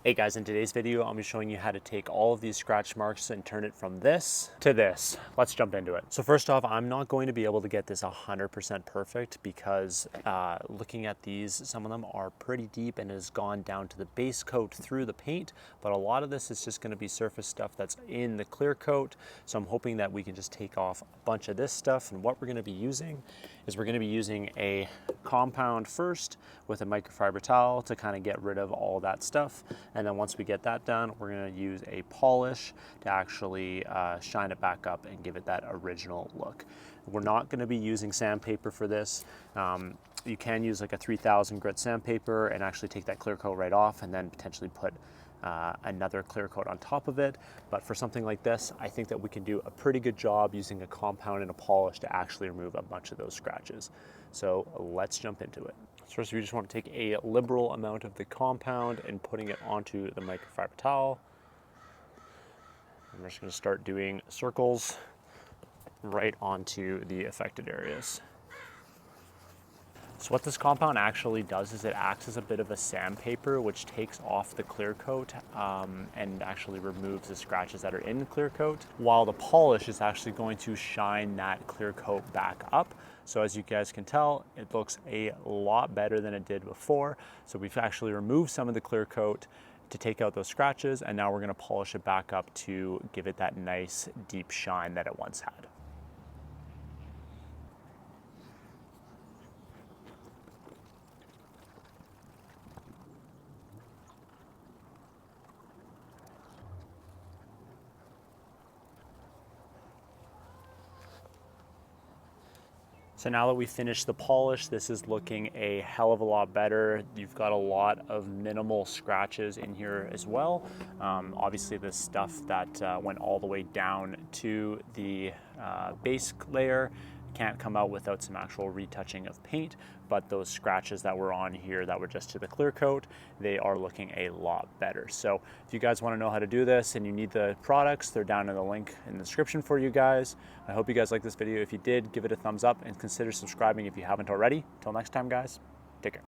Hey guys, in today's video, I'm going to be showing you how to take all of these scratch marks and turn it from this to this. Let's jump into it. So first off, I'm not going to be able to get this 100% perfect because looking at these, some of them are pretty deep and has gone down to the base coat through the paint, but a lot of this is just going to be surface stuff that's in the clear coat. So I'm hoping that we can just take off a bunch of this stuff, and what we're going to be using is we're going to be using a compound first with a microfiber towel to kind of get rid of all that stuff. And then once we get that done, we're going to use a polish to actually shine it back up and give it that original look. We're not going to be using sandpaper for this. You can use like a 3000 grit sandpaper and actually take that clear coat right off and then potentially put another clear coat on top of it. But for something like this, I think that we can do a pretty good job using a compound and a polish to actually remove a bunch of those scratches. So let's jump into it. First, we just want to take a liberal amount of the compound and putting it onto the microfiber towel. I'm just going to start doing circles right onto the affected areas. So what this compound actually does is it acts as a bit of a sandpaper, which takes off the clear coat and actually removes the scratches that are in the clear coat, while the polish is actually going to shine that clear coat back up. So as you guys can tell, it looks a lot better than it did before. So we've actually removed some of the clear coat to take out those scratches, and now we're going to polish it back up to give it that nice deep shine that it once had. So now that we finished the polish, this is looking a hell of a lot better. You've got a lot of minimal scratches in here as well. Obviously the stuff that went all the way down to the base layer can't come out without some actual retouching of paint, but those scratches that were on here that were just to the clear coat, they are looking a lot better. So if you guys want to know how to do this and you need the products, they're down in the link in the description for you guys. I hope you guys liked this video. If you did, give it a thumbs up and consider subscribing if you haven't already. Till next time, guys, take care.